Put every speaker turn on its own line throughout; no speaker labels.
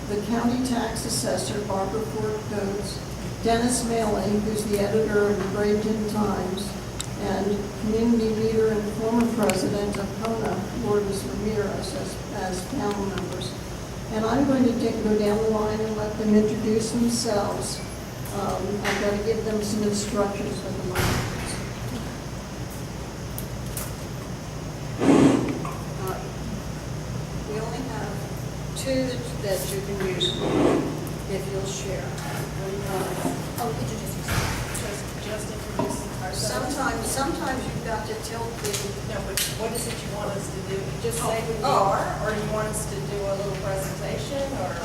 the county tax assessor, Barbara Ford Coates, Dennis Maley, who's the editor of the Bradenton Times, and community leader and former president of CONA, Lourdes Ramirez, as panel members. And I'm going to go down the line and let them introduce themselves. I've got to give them some instructions for the moment. We only have two that you can use if you'll share.
Introduce yourself. Just introduce ourselves.
Sometimes you've got to tilt the.
No, but what is it you want us to do? Just say who you are, or do you want us to do a little presentation, or?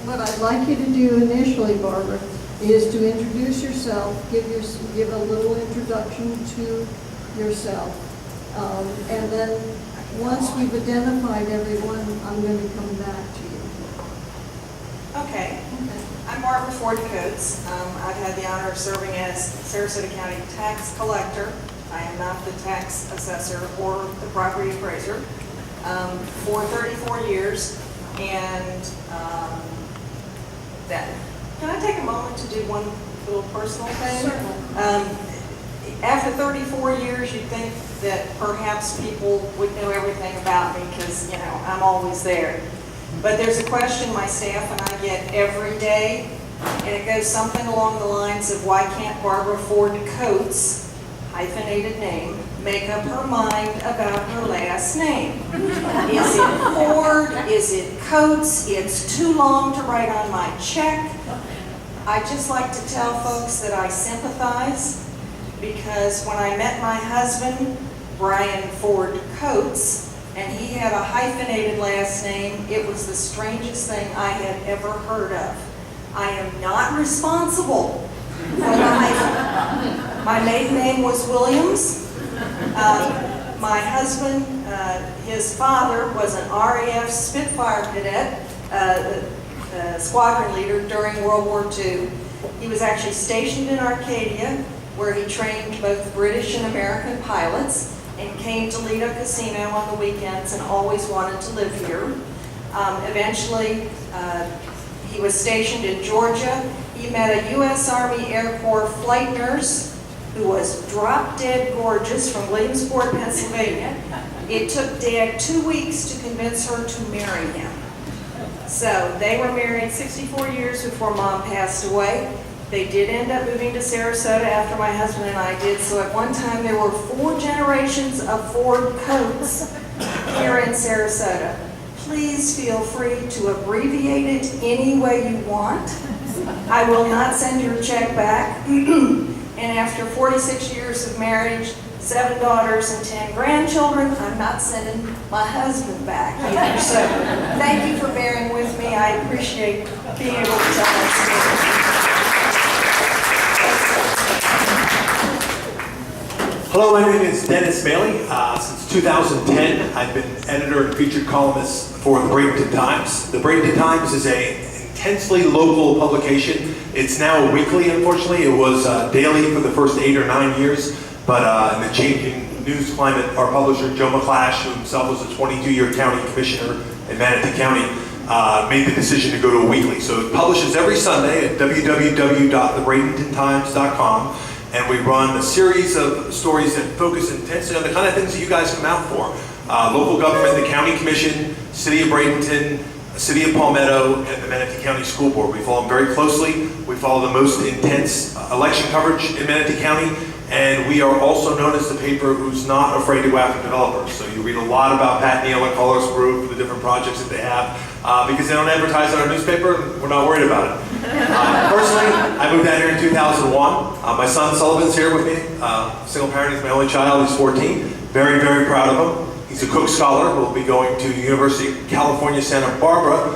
What I'd like you to do initially, Barbara, is to introduce yourself, give a little introduction to yourself, and then once we've identified everyone, I'm going to come back to you.
Okay. I'm Barbara Ford Coates. I've had the honor of serving as Sarasota County tax collector. I am not the tax assessor or the property appraiser for 34 years. And can I take a moment to do one little personal thing?
Certainly.
After 34 years, you'd think that perhaps people would know everything about me because, you know, I'm always there. But there's a question my staff and I get every day, and it goes something along the lines of, why can't Barbara Ford Coates, hyphenated name, make up her mind about her last name? Is it Ford? Is it Coates? It's too long to write on my check. I just like to tell folks that I sympathize, because when I met my husband, Brian Ford Coates, and he had a hyphenated last name, it was the strangest thing I had ever heard of. I am not responsible for the hyphen. My maiden name was Williams. My husband, his father was an RAF Spitfire cadet, squadron leader during World War II. He was actually stationed in Arcadia, where he trained both British and American pilots, and came to Lido Casino on the weekends and always wanted to live here. Eventually, he was stationed in Georgia. He met a U.S. Army Air Corps flight nurse who was drop-dead gorgeous from Williamsport, Pennsylvania. It took Dad 2 weeks to convince her to marry him. So they were married 64 years before Mom passed away. They did end up moving to Sarasota after my husband and I did, so at one time there were 4 generations of Ford Coates here in Sarasota. Please feel free to abbreviate it any way you want. I will not send your check back. And after 46 years of marriage, 7 daughters and 10 grandchildren, I'm not sending my husband back either. So thank you for bearing with me. I appreciate being able to tell that story.
Hello, my name is Dennis Maley. Since 2010, I've been editor and featured columnist for the Bradenton Times. The Bradenton Times is an intensely local publication. It's now weekly, unfortunately. It was daily for the first 8 or 9 years, but in the changing news climate, our publisher, Joe McClash, who himself was a 22-year county commissioner in Manatee County, made the decision to go to a weekly. So it publishes every Sunday at www.thebradentontimes.com. And we run a series of stories that focus intensely on the kind of things that you guys come out for. Local government, the county commission, city of Bradenton, city of Palmetto, and the Manatee County School Board. We follow them very closely. We follow the most intense election coverage in Manatee County. And we are also known as the paper who's not afraid to go after developers. So you read a lot about Pat Neal and Carlos Group, the different projects that they have, because they don't advertise in our newspaper, and we're not worried about it. Personally, I moved down here in 2001. My son Sullivan's here with me. Single parent, he's my only child, he's 14. Very, very proud of him. He's a Cook Scholar who will be going to the University of California, Santa Barbara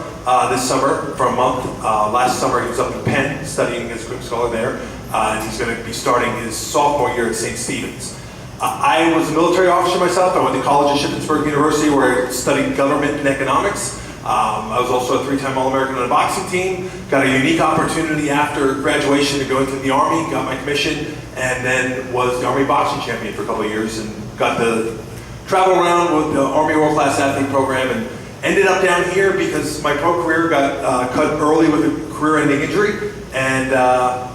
this summer for a month. Last summer he was up in Penn studying as a Cook Scholar there. And he's going to be starting his sophomore year at St. Stephen's. I was a military officer myself. I went to college at Shippensburg University where I studied government and economics. I was also a 3-time All-American on a boxing team. Got a unique opportunity after graduation to go into the Army, got my commission, and then was the Army boxing champion for a couple of years and got to travel around with the Army World Class Athlete Program Ended up down here because my pro career got cut early with a career-ending injury, and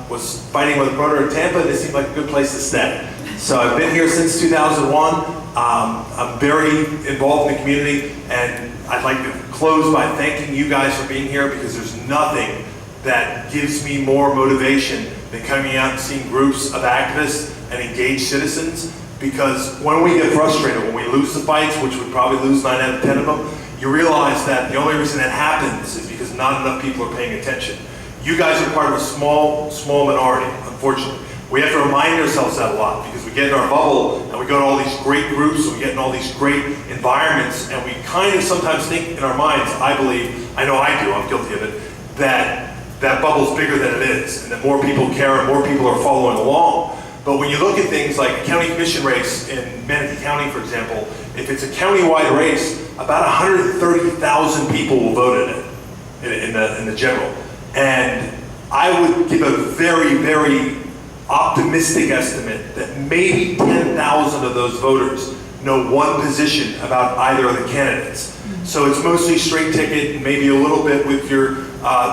was fighting with a brother in Tampa, and it seemed like a good place to stay. So I've been here since 2001. I'm very involved in the community, and I'd like to close by thanking you guys for being here, because there's nothing that gives me more motivation than coming out and seeing groups of activists and engaged citizens. Because when we get frustrated, when we lose the fights, which we probably lose 9 out of 10 of them, you realize that the only reason that happens is because not enough people are paying attention. You guys are part of a small minority, unfortunately. We have to remind ourselves that a lot, because we get in our bubble and we go to all these great groups and we get in all these great environments, and we kind of sometimes think in our minds, I believe, I know I do, I'm guilty of it, that that bubble's bigger than it is, and that more people care and more people are following along. But when you look at things like a county commission race in Manatee County, for example, if it's a county-wide race, about 130,000 people will vote in it, in the general. And I would give a very, very optimistic estimate that maybe 10,000 of those voters know one position about either of the candidates. So it's mostly straight ticket, and maybe a little bit with your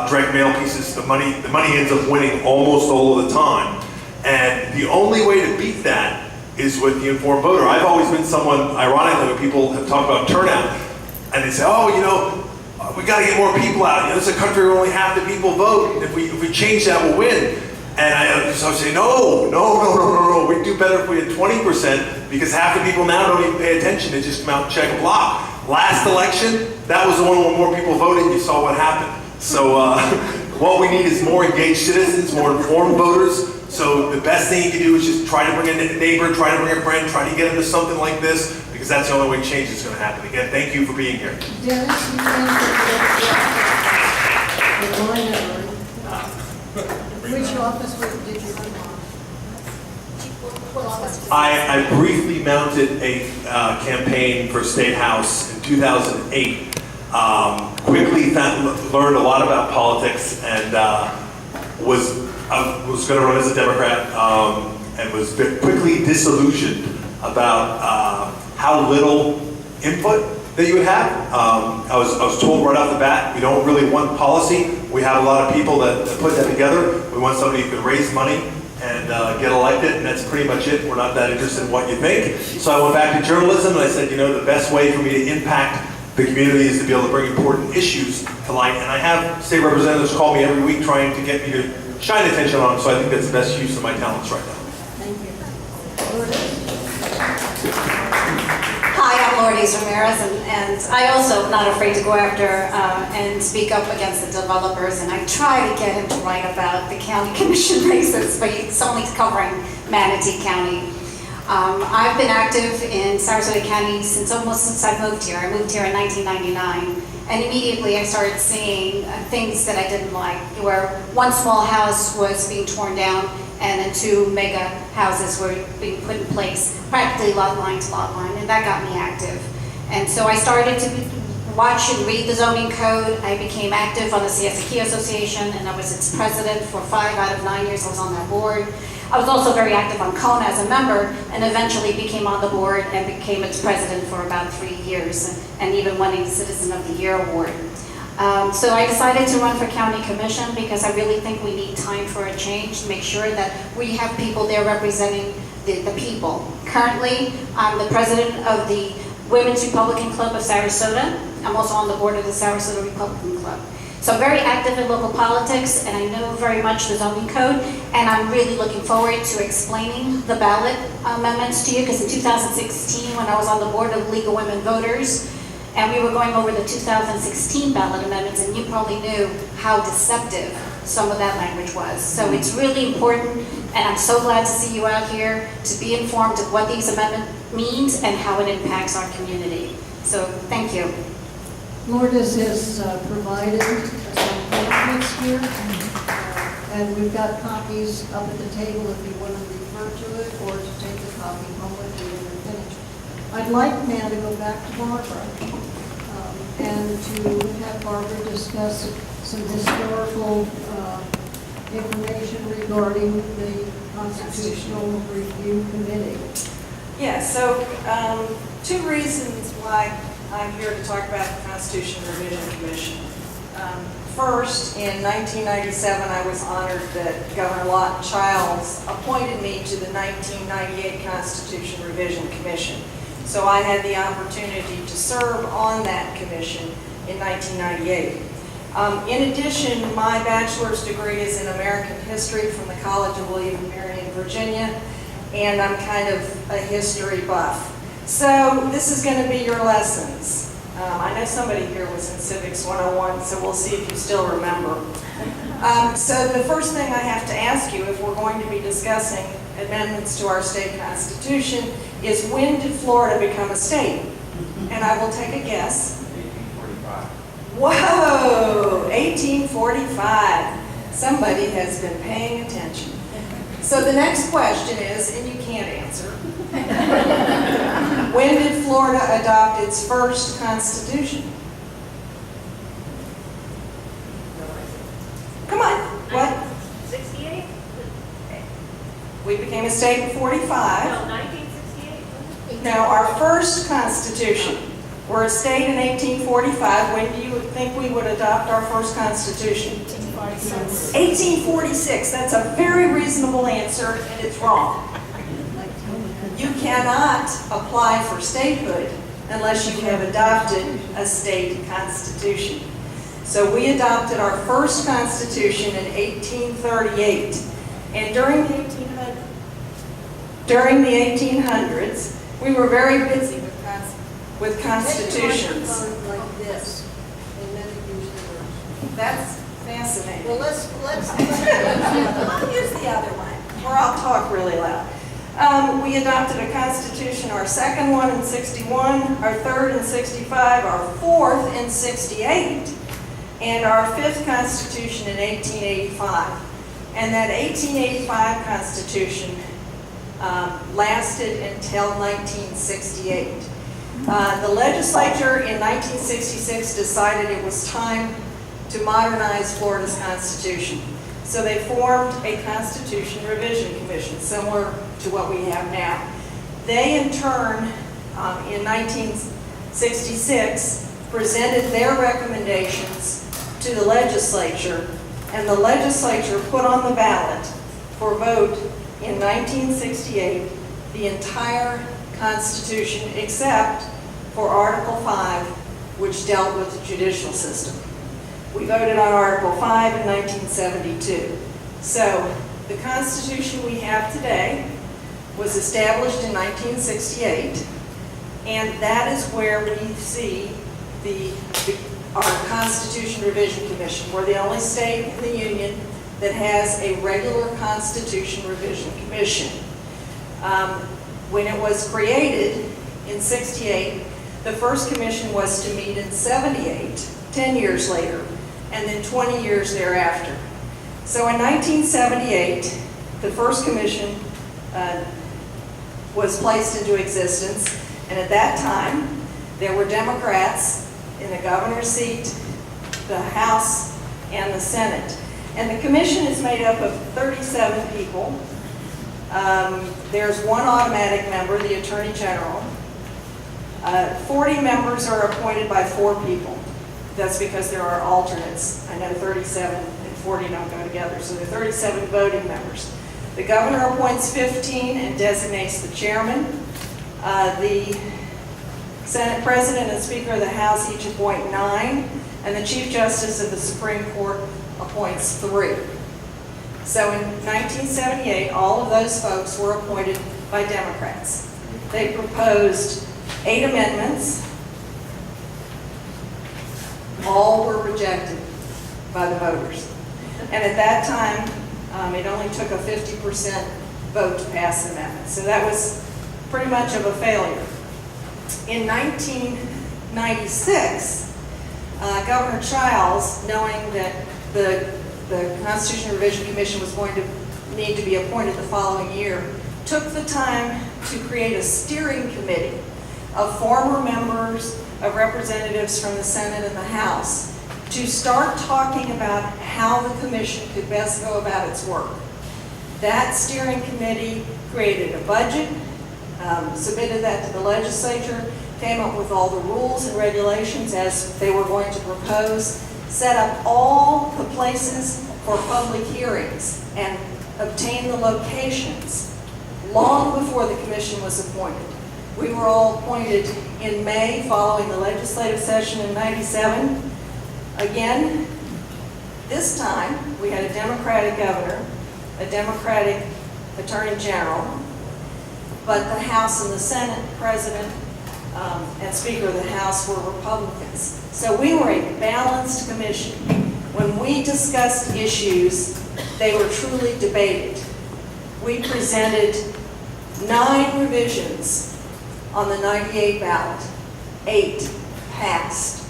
direct mail pieces. The money ends up winning almost all of the time. And the only way to beat that is with the informed voter. I've always been someone, ironically, when people have talked about turnout, and they say, oh, you know, we got to get more people out. You know, this is a country where only half the people vote. If we change that, we'll win. And I say, no. We'd do better if we had 20%, because half the people now don't even pay attention. They just come out and check a block. Last election, that was the one where more people voted, and you saw what happened. So what we need is more engaged citizens, more informed voters. So the best thing you can do is just try to bring a neighbor, try to bring a friend, try to get into something like this, because that's the only way change is going to happen. Again, thank you for being here.
Dennis, you mentioned which office did you run?
I briefly mounted a campaign for State House in 2008. Quickly learned a lot about politics, and was going to run as a Democrat, and was quickly disillusioned about how little input that you would have. I was told right off the bat, we don't really want policy. We have a lot of people that put that together. We want somebody who can raise money and get elected, and that's pretty much it. We're not that interested in what you think. So I went back to journalism, and I said, you know, the best way for me to impact the community is to be able to bring important issues to light. And I have state representatives call me every week trying to get me to shine attention on them, so I think that's the best use of my talents right now.
Thank you. Lourdes.
Hi, I'm Lourdes Ramirez, and I also am not afraid to go after and speak up against the developers, and I try to get him to write about the county commission races, but it's only covering Manatee County. I've been active in Sarasota County since I moved here. I moved here in 1999, and immediately I started seeing things that I didn't like, where one small house was being torn down and then 2 mega houses were being put in place, practically lot line to lot line, and that got me active. And so I started to watch and read the zoning code. I became active on the CSAQ Association, and I was its president for 5 out of 9 years I was on that board. I was also very active on CONA as a member, and eventually became on the board and became its president for about 3 years, and even winning the Citizen of the Year award. So I decided to run for county commission because I really think we need time for a change to make sure that we have people there representing the people. Currently, I'm the president of the Women's Republican Club of Sarasota. I'm also on the board of the Sarasota Republican Club. So I'm very active in local politics, and I know very much the zoning code, and I'm really looking forward to explaining the ballot amendments to you, because in 2016, when I was on the board of League of Women Voters, and we were going over the 2016 ballot amendments, and you probably knew how deceptive some of that language was. So it's really important, and I'm so glad to see you out here to be informed of what these amendments means and how it impacts our community. So thank you.
Lourdes has provided some pamphlets here, and we've got copies up at the table if you want to refer to it or to take the copy home with you when you're finished. I'd like now to go back to Barbara and to have Barbara discuss some historical information regarding the Constitutional Review Committee.
Yeah, so 2 reasons why I'm here to talk about the Constitution Revision Commission. First, in 1997, I was honored that Governor Lawton Childs appointed me to the 1998 Constitution Revision Commission. So I had the opportunity to serve on that commission in 1998. In addition, my bachelor's degree is in American history from the College of William and Mary in Virginia, and I'm kind of a history buff. So this is going to be your lessons. I know somebody here was in Civics 101, so we'll see if you still remember. So the first thing I have to ask you, if we're going to be discussing amendments to our state constitution, is when did Florida become a state? And I will take a guess.
1845.
Whoa, 1845. Somebody has been paying attention. So the next question is, and you can't answer, when did Florida adopt its first constitution? Come on, what?
68?
We became a state in 45.
No, 1968?
No, our first constitution. We're a state in 1845. When do you think we would adopt our first constitution? 1846. That's a very reasonable answer, and it's wrong. You cannot apply for statehood unless you have adopted a state constitution. So we adopted our first constitution in 1838. And during the 1800s, we were very busy with constitutions.
Like this, and then it use the words.
That's fascinating.
Well, let's
I'll use the other one, or I'll talk really loud. We adopted a constitution, our second one in 61, our third in 65, our fourth in 68, and our fifth constitution in 1885. And that 1885 constitution lasted until 1968. The legislature in 1966 decided it was time to modernize Florida's constitution. So they formed a Constitution Revision Commission, similar to what we have now. They, in turn, in 1966, presented their recommendations to the legislature, and the legislature put on the ballot for vote in 1968 the entire Constitution except for Article 5, which dealt with the judicial system. We voted on Article 5 in 1972. So the Constitution we have today was established in 1968, and that is where we see our Constitution Revision Commission. We're the only state in the Union that has a regular Constitution Revision Commission. When it was created in 68, the first commission was to meet in 78, 10 years later, and then 20 years thereafter. So in 1978, the first commission was placed into existence, and at that time, there were Democrats in the governor's seat, the House, and the Senate. And the commission is made up of 37 people. There's one automatic member, the Attorney General. 40 members are appointed by 4 people. That's because there are alternates. I know 37 and 40 don't go together, so there are 37 voting members. The governor appoints 15 and designates the chairman. The Senate President and Speaker of the House each appoint 9, and the Chief Justice of the Supreme Court appoints 3. So in 1978, all of those folks were appointed by Democrats. They proposed 8 amendments. All were rejected by the voters. And at that time, it only took a 50% vote to pass an amendment. So that was pretty much of a failure. In 1996, Governor Childs, knowing that the Constitution Revision Commission was going to need to be appointed the following year, took the time to create a steering committee of former members, of representatives from the Senate and the House, to start talking about how the commission could best go about its work. That steering committee created a budget, submitted that to the legislature. came up with all the rules and regulations as they were going to propose, set up all the places for public hearings, and obtained the locations long before the commission was appointed. We were all appointed in May following the legislative session in '97. Again, this time we had a Democratic governor, a Democratic attorney general, but the House and the Senate president and Speaker of the House were Republicans. So we were a balanced commission. When we discussed issues, they were truly debated. We presented 9 revisions on the '98 ballot. 8 passed.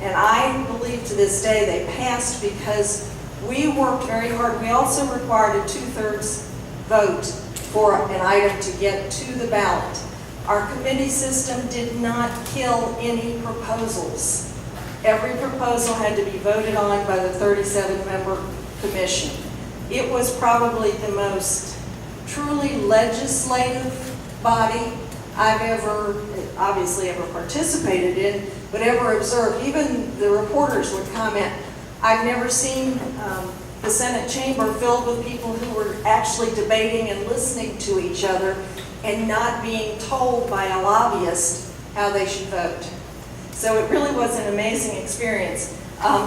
And I believe to this day they passed because we worked very hard. We also required a 2/3 vote for an item to get to the ballot. Our committee system did not kill any proposals. Every proposal had to be voted on by the 37-member commission. It was probably the most truly legislative body I've obviously ever participated in, but ever observed. Even the reporters would comment, I've never seen the Senate chamber filled with people who were actually debating and listening to each other and not being told by a lobbyist how they should vote. So it really was an amazing experience.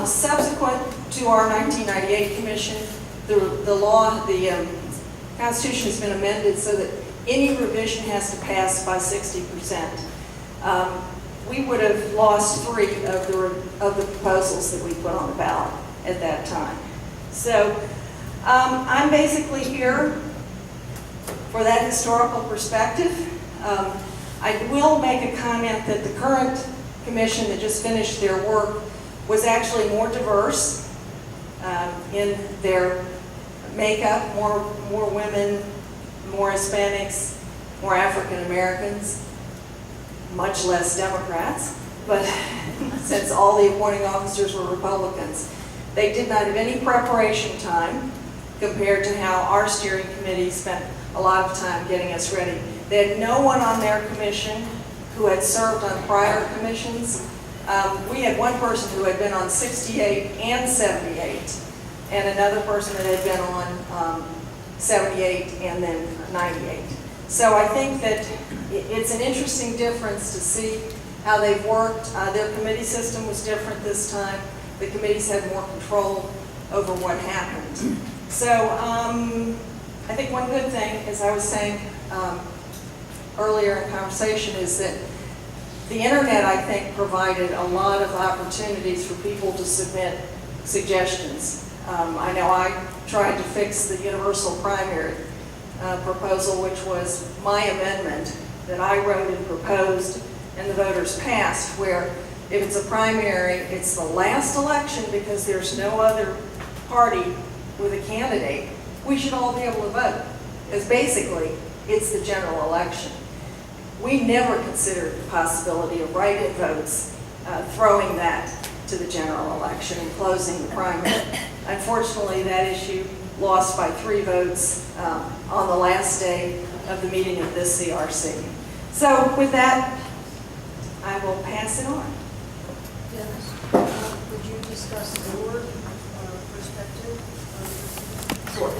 Subsequent to our 1998 commission, the Constitution has been amended so that any revision has to pass by 60%. We would have lost 3 of the proposals that we put on the ballot at that time. So I'm basically here for that historical perspective. I will make a comment that the current commission that just finished their work was actually more diverse in their makeup, more women, more Hispanics, more African Americans, much less Democrats, but since all the appointing officers were Republicans. They did not have any preparation time compared to how our steering committee spent a lot of time getting us ready. They had no one on their commission who had served on prior commissions. We had one person who had been on 68 and 78, and another person that had been on 78 and then 98. So I think that it's an interesting difference to see how they've worked. Their committee system was different this time. The committees had more control over what happened. So I think one good thing, as I was saying earlier in conversation, is that the internet, I think, provided a lot of opportunities for people to submit suggestions. I know I tried to fix the universal primary proposal, which was my amendment that I wrote and proposed and the voters passed, where if it's a primary, it's the last election because there's no other party with a candidate. We should all be able to vote, because basically it's the general election. We never considered the possibility of write-in votes, throwing that to the general election and closing the primary. Unfortunately, that issue lost by 3 votes on the last day of the meeting of this CRC. So with that, I will pass it on.
Dennis, would you discuss the board perspective?
Sure.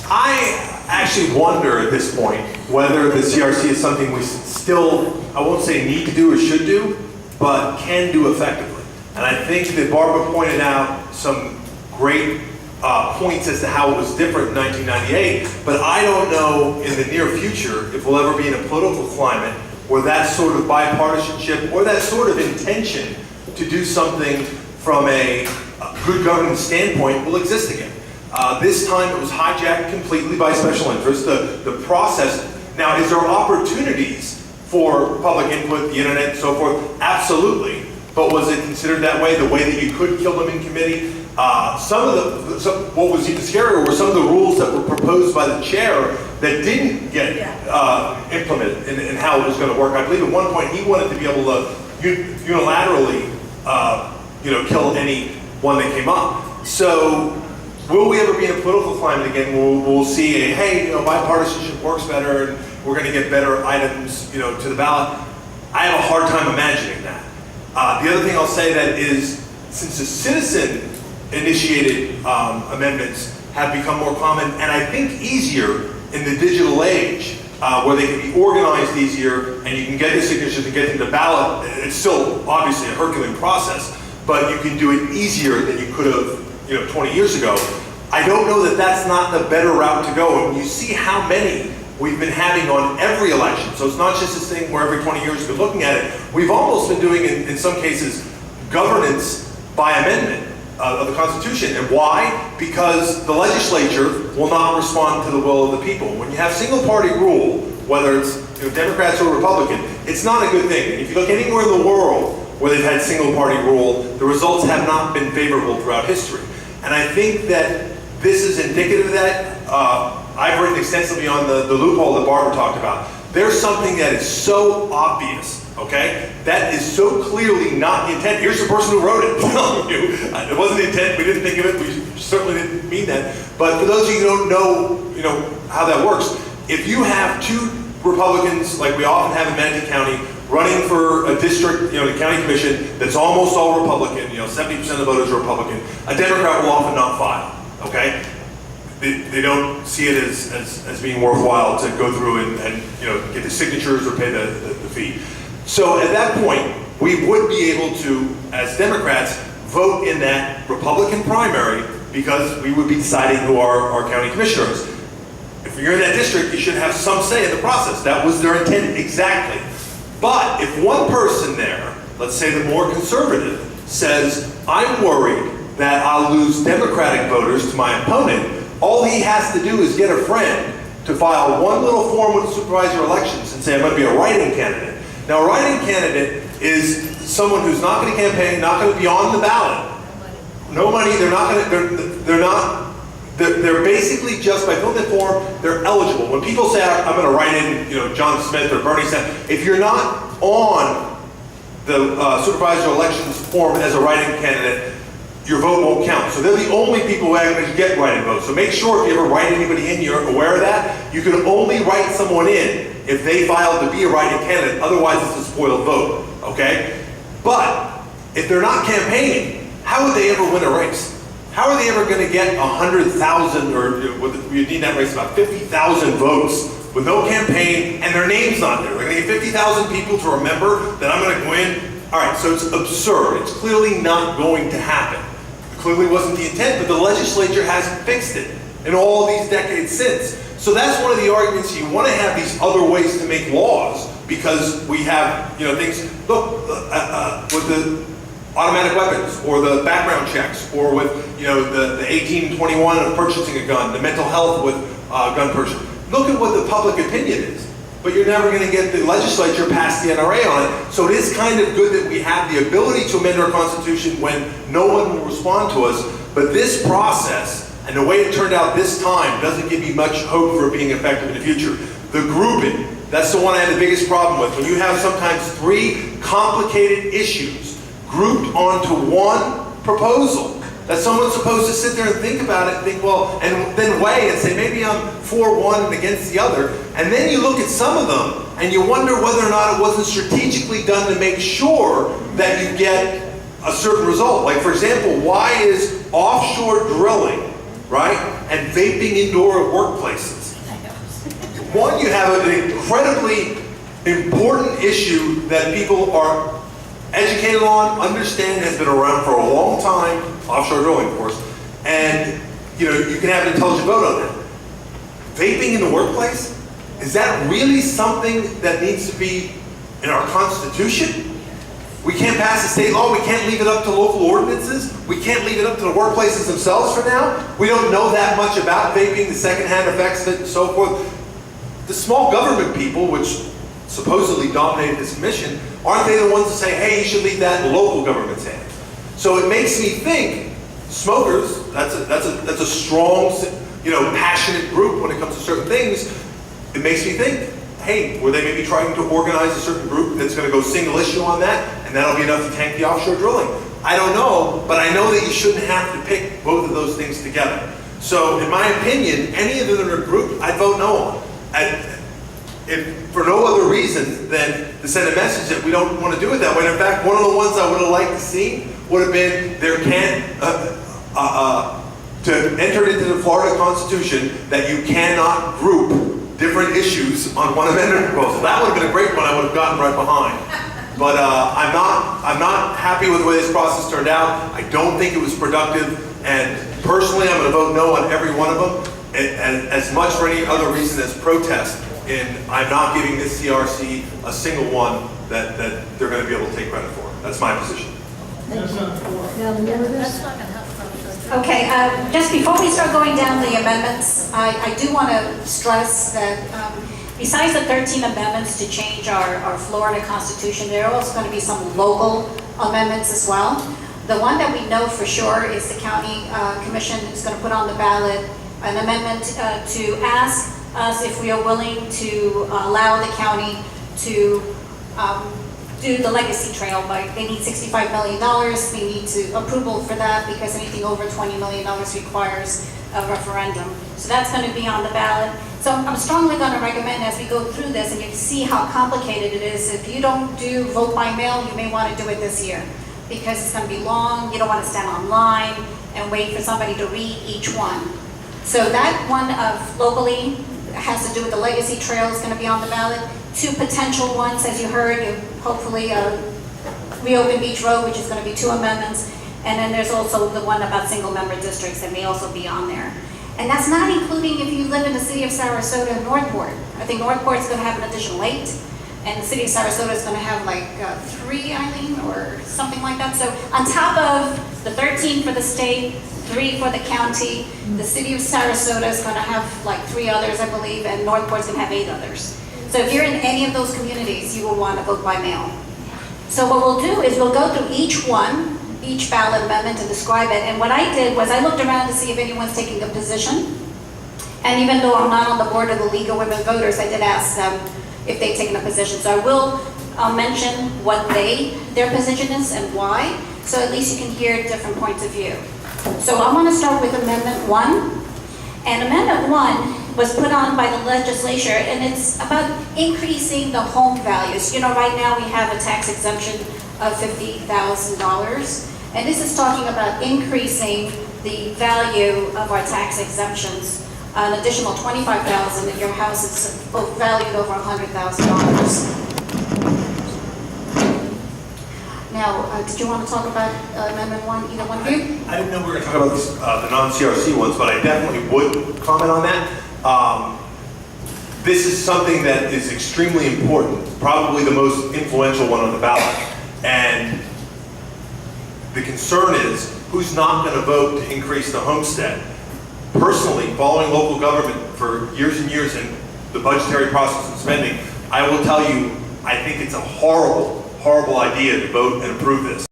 I actually wonder at this point whether the CRC is something we still, I won't say need to do or should do, but can do effectively. And I think that Barbara pointed out some great points as to how it was different in 1998, but I don't know in the near future if we'll ever be in a political climate where that sort of bipartisanship or that sort of intention to do something from a good governance standpoint will exist again. This time it was hijacked completely by special interests. The process, now is there opportunities for public input, the internet and so forth? Absolutely. But was it considered that way, the way that you could kill them in committee? What was even scarier were some of the rules that were proposed by the chair that didn't get implemented in how it was going to work. I believe at one point he wanted to be able to unilaterally kill anyone that came up. So will we ever be in a political climate again where we'll see bipartisanship works better we're going to get better items, to the ballot. I have a hard time imagining that. The other thing I'll say that is, since the citizen-initiated amendments have become more common, and I think easier in the digital age, where they can be organized easier, and you can get the signatures and get them to ballot. It's still obviously a Herculean process, but you can do it easier than you could have, 20 years ago. I don't know that that's not the better route to go. And you see how many we've been having on every election. So it's not just this thing where every 20 years we've been looking at it. We've almost been doing, in some cases, governance by amendment of the Constitution. And why? Because the legislature will not respond to the will of the people. When you have single party rule, whether it's Democrats or Republican, it's not a good thing. And if you look anywhere in the world where they've had single party rule, the results have not been favorable throughout history. And I think that this is indicative of that. I've written extensively on the loophole that Barbara talked about. There's something that is so obvious, okay? That is so clearly not the intent. Here's the person who wrote it telling you. It wasn't the intent, we didn't think of it, we certainly didn't mean that. But for those of you who don't know, how that works, if you have two Republicans, like we often have in Manatee County, running for a district, the county commission, that's almost all Republican, 70% of the voters are Republican, a Democrat will often not file, okay? They don't see it as being worthwhile to go through and get the signatures or pay the fee. So at that point, we would be able to, as Democrats, vote in that Republican primary because we would be deciding who our county commissioner is. If you're in that district, you should have some say in the process. That was their intent exactly. But if one person there, let's say the more conservative, says, I'm worried that I'll lose Democratic voters to my opponent, all he has to do is get a friend to file one little form with the supervisor elections and say, I'm going to be a write-in candidate. Now, a write-in candidate is someone who's not going to campaign, not going to be on the ballot. No money, they're basically just, by filling the form, they're eligible. When people say, I'm going to write in, John Smith or Bernie Sanders, if you're not on the supervisor elections form as a write-in candidate, your vote won't count. So they're the only people who are going to get write-in votes. So make sure if you ever write anybody in, you're aware of that. You can only write someone in if they filed to be a write-in candidate. Otherwise, it's a spoiled vote, okay? But if they're not campaigning, how would they ever win a race? How are they ever going to get 100,000, or you need that race about 50,000 votes with no campaign and their name's not there? They're going to get 50,000 people to remember that I'm going to go in. All right, so it's absurd. It's clearly not going to happen. It clearly wasn't the intent, but the legislature hasn't fixed it in all these decades since. So that's one of the arguments. You want to have these other ways to make laws because we have, things. Look, with the automatic weapons, or the background checks, or with the 18-21 of purchasing a gun, the mental health with gun purchase. Look at what the public opinion is, but you're never going to get the legislature past the NRA on it. So it is kind of good that we have the ability to amend our Constitution when no one will respond to us. But this process and the way it turned out this time doesn't give you much hope for it being effective in the future. The grouping, that's the one I had the biggest problem with. When you have sometimes three complicated issues grouped onto one proposal, that someone's supposed to sit there and think about it and think, well, and then weigh and say, maybe I'm for one and against the other. And then you look at some of them and you wonder whether or not it wasn't strategically done to make sure that you get a certain result. Like, for example, why is offshore drilling, right, and vaping indoor workplaces? One, you have an incredibly important issue that people are educated on, understand, has been around for a long time, offshore drilling, of course, and you can have an intelligent vote on that. Vaping in the workplace, is that really something that needs to be in our Constitution? We can't pass a state law, we can't leave it up to local ordinances, we can't leave it up to the workplaces themselves for now. We don't know that much about vaping, the secondhand effects of it, and so forth. The small government people, which supposedly dominated this commission, aren't they the ones to say, hey, you should leave that in local government's hands? So it makes me think, smokers, that's a strong, passionate group when it comes to certain things. It makes me think, hey, were they maybe trying to organize a certain group that's going to go single issue on that, and that'll be enough to tank the offshore drilling? I don't know, but I know that you shouldn't have to pick both of those things together. So in my opinion, any of them that are grouped, I'd vote no on. if for no other reason than to send a message that we don't want to do it that way. And in fact, one of the ones I would have liked to see would have been to enter into the Florida Constitution that you cannot group different issues on one amendment proposal. That would have been a great one I would have gotten right behind. But I'm not happy with the way this process turned out. I don't think it was productive, and personally I'm going to vote no on every one of them, and as much for any other reason as protest. And I'm not giving this CRC a single one that they're going to be able to take credit for. That's my position.
Thank you. Now, Lourdes?
Okay, just before we start going down the amendments, I do want to stress that besides the 13 amendments to change our Florida Constitution, there are also going to be some local amendments as well. The one that we know for sure is the County Commission is going to put on the ballot an amendment to ask us if we are willing to allow the county to do the legacy trail. But they need $65 million. They need approval for that because anything over $20 million requires a referendum. So that's going to be on the ballot. So I'm strongly going to recommend as we go through this, and you can see how complicated it is, if you don't do vote by mail, you may want to do it this year because it's going to be long. You don't want to stand online and wait for somebody to read each one. So that one of locally has to do with the legacy trail is going to be on the ballot. Two potential ones, as you heard, hopefully reopen Beach Road, which is going to be 2 amendments. And then there's also the one about single member districts that may also be on there. And that's not including if you live in the city of Sarasota and Northport. I think Northport is going to have an additional 8. And the city of Sarasota is going to have like 3, Eileen, or something like that. So on top of the 13 for the state, 3 for the county, the city of Sarasota is going to have like 3 others, I believe, and Northport's going to have 8 others. So if you're in any of those communities, you will want to vote by mail. So what we'll do is we'll go through each one, each ballot amendment, and describe it. And what I did was I looked around to see if anyone's taking a position. And even though I'm not on the board of the League of Women Voters, I did ask them if they've taken a position. So I will mention what their position is and why, so at least you can hear different points of view. So I want to start with Amendment 1. And Amendment 1 was put on by the legislature, and it's about increasing the home values. You know, right now we have a tax exemption of $50,000. And this is talking about increasing the value of our tax exemptions, an additional $25,000 if your house is valued over $100,000. Now, did you want to talk about Amendment 1, either one of you?
I didn't know we were going to talk about this, the non-CRC ones, but I definitely would comment on that. This is something that is extremely important, probably the most influential one on the ballot. And the concern is, who's not going to vote to increase the homestead? Personally, following local government for years and years in the budgetary process and spending, I will tell you, I think it's a horrible, horrible idea to vote and approve this.